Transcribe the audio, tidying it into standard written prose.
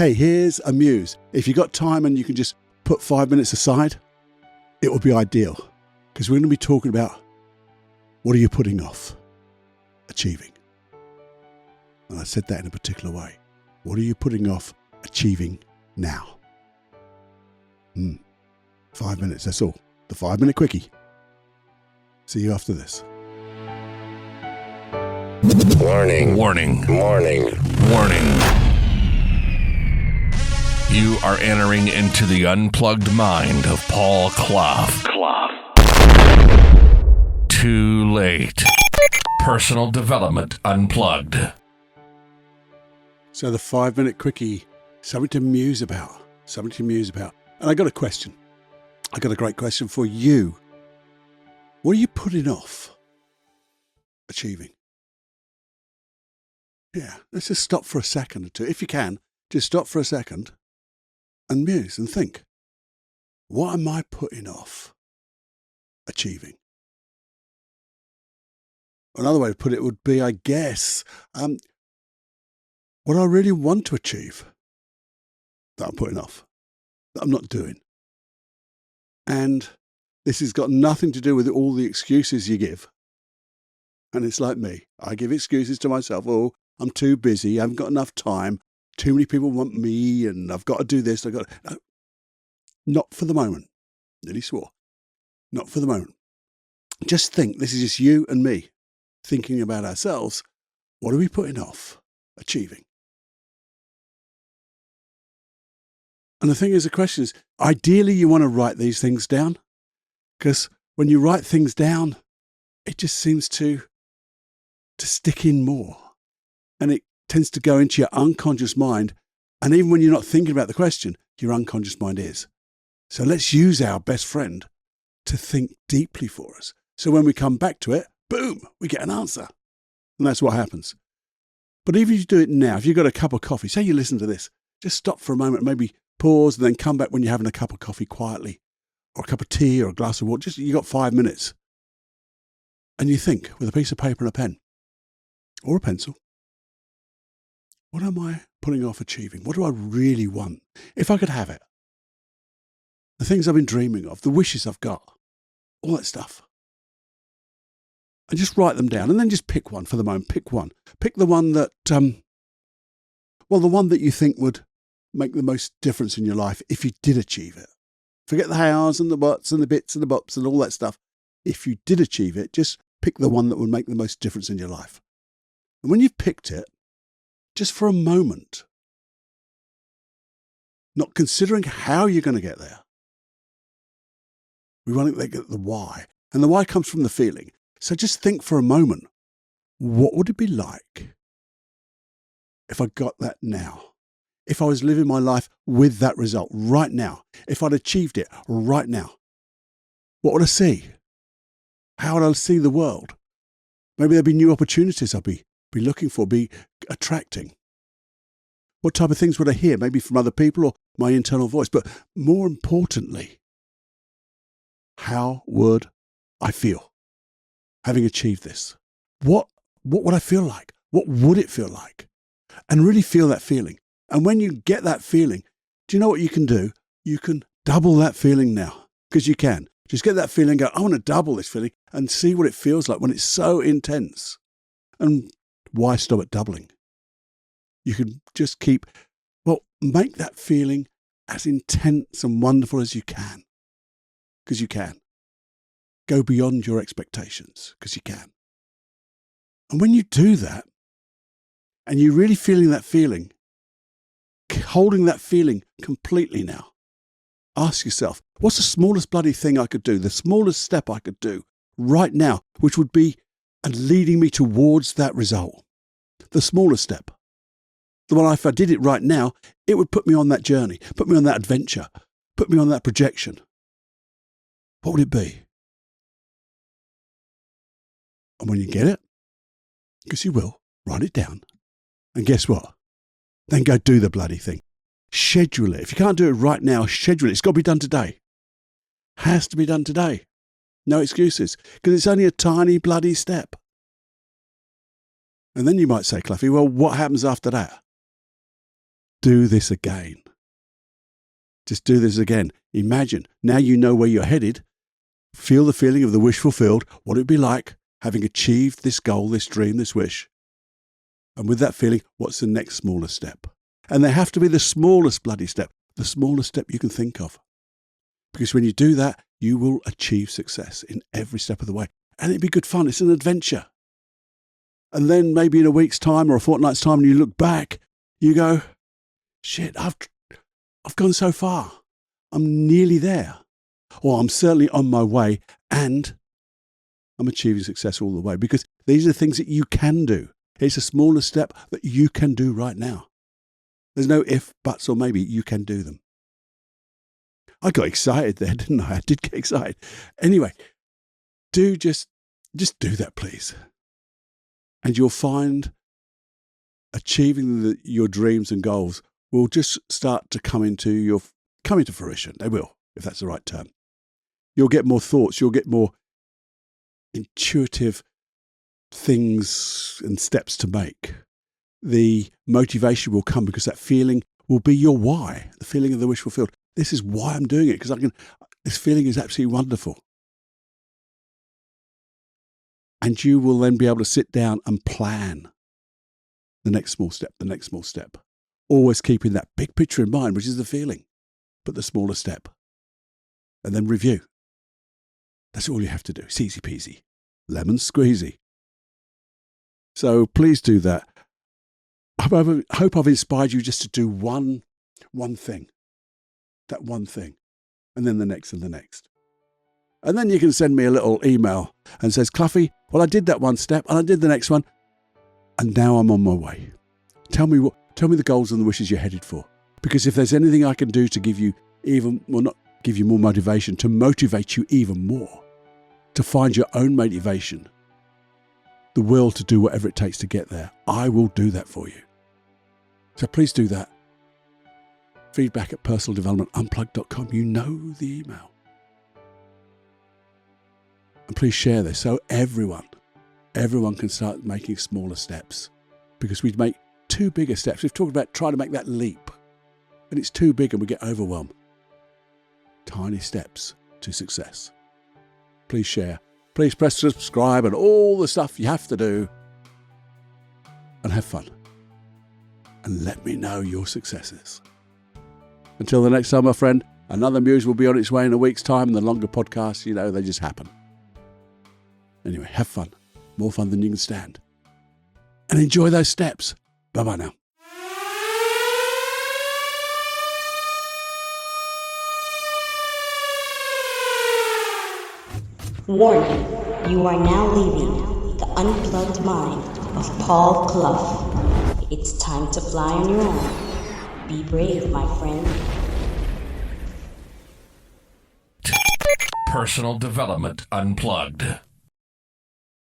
Hey, here's a muse. If you've got time and you can just put 5 minutes aside, it would be ideal. Because we're going to be talking about what are you putting off achieving? And I said that in a particular way. What are you putting off achieving now? 5 minutes, that's all. The 5 minute quickie. See you after this. Warning. Warning. Warning. Warning. You are entering into the unplugged mind of Paul Clough. Too late. Personal Development Unplugged. So the 5 minute quickie, something to muse about. And I got a question. I got a great question for you. What are you putting off achieving? Yeah, let's just stop for a second or two. If you can, just stop for a second and muse and think. What am I putting off achieving? Another way to put it would be, I guess, what I really want to achieve that I'm putting off, that I'm not doing. And this has got nothing to do with all the excuses you give. And it's like me. I give excuses to myself. Oh, I'm too busy. I haven't got enough time. Too many people want me and I've got to do this. No, not for the moment. Nearly swore. Not for the moment. Just think, this is just you and me thinking about ourselves. What are we putting off achieving? And the thing is, the question is, ideally you want to write these things down, because when you write things down, it just seems to stick in more. And it tends to go into your unconscious mind. And even when you're not thinking about the question, your unconscious mind is. So let's use our best friend to think deeply for us. So when we come back to it, boom, we get an answer. And that's what happens. But even if you do it now, if you've got a cup of coffee, say you listen to this, just stop for a moment, maybe pause, and then come back when you're having a cup of coffee quietly, or a cup of tea or a glass of water. Just, you got 5 minutes. And you think with a piece of paper and a pen or a pencil, what am I putting off achieving? What do I really want? If I could have it. The things I've been dreaming of, the wishes I've got, all that stuff. And just write them down and then just pick one for the moment. Pick one. Pick the one that, the one that you think would make the most difference in your life if you did achieve it. Forget the hows and the buts and the bits and the bops and all that stuff. If you did achieve it, just pick the one that would make the most difference in your life. And when you've picked it, just for a moment, not considering how you're going to get there, we want to get the why. And the why comes from the feeling. So just think for a moment, what would it be like if I got that now? If I was living my life with that result right now? If I'd achieved it right now? What would I see? How would I see the world? Maybe there'd be new opportunities I'd be looking for, be attracting. What type of things would I hear? Maybe from other people or my internal voice. But more importantly, how would I feel having achieved this? What would I feel like? What would it feel like? And really feel that feeling. And when you get that feeling, do you know what you can do? You can double that feeling now, because you can. Just get that feeling and go, I want to double this feeling and see what it feels like when it's so intense. And why stop at doubling? You can just make that feeling as intense and wonderful as you can, because you can. Go beyond your expectations, because you can. And when you do that, and you're really feeling that feeling, holding that feeling completely now, ask yourself, what's the smallest bloody thing I could do, the smallest step I could do right now, which would be leading me towards that result? The smallest step. The one, if I did it right now, it would put me on that journey, put me on that adventure, put me on that projection. What would it be? And when you get it, because you will, write it down. And guess what? Then go do the bloody thing. Schedule it. If you can't do it right now, schedule it. It's got to be done today. Has to be done today. No excuses. Because it's only a tiny bloody step. And then you might say, Cluffy, well, what happens after that? do this again. Just do this again. Imagine, now you know where you're headed. Feel the feeling of the wish fulfilled, what it would be like having achieved this goal, this dream, this wish. And with that feeling, what's the next smallest step? And they have to be the smallest bloody step, the smallest step you can think of. Because when you do that, you will achieve success in every step of the way. And it'd be good fun. It's an adventure. And then maybe in a week's time or a fortnight's time, and you look back, you go, shit, I've gone so far. I'm nearly there. Or I'm certainly on my way, and I'm achieving success all the way. Because these are the things that you can do. It's a smaller step that you can do right now. There's no if, buts, or maybe. You can do them. I got excited there, didn't I? I did get excited. Anyway, just do that, please. And you'll find achieving your dreams and goals will just start to come into fruition. They will, if that's the right term. You'll get more thoughts. You'll get more intuitive things and steps to make. The motivation will come because that feeling will be your why, the feeling of the wish fulfilled. This is why I'm doing it, because this feeling is absolutely wonderful. And you will then be able to sit down and plan the next small step, the next small step. Always keeping that big picture in mind, which is the feeling, but the smaller step. And then review. That's all you have to do. It's easy peasy. Lemon squeezy. So please do that. I hope I've inspired you just to do one thing. That one thing. And then the next and the next. And then you can send me a little email and says, Cluffy, well, I did that one step and I did the next one. And now I'm on my way. Tell me the goals and the wishes you're headed for. Because if there's anything I can do to give you not give you more motivation, to motivate you even more, to find your own motivation, the will to do whatever it takes to get there, I will do that for you. So please do that. Feedback at personaldevelopmentunplugged.com. You know the email. And please share this so everyone can start making smaller steps. Because we'd make too bigger steps. We've talked about trying to make that leap. And it's too big and we get overwhelmed. Tiny steps to success. Please share. Please press subscribe and all the stuff you have to do. And have fun. And let me know your successes. Until the next time, my friend, another Muse will be on its way in a week's time. And the longer podcasts, they just happen. Anyway, have fun. More fun than you can stand. And enjoy those steps. Bye-bye now. Warning, you are now leaving the unplugged mind of Paul Clough. It's time to fly on your own. Be brave, my friend. Personal Development Unplugged.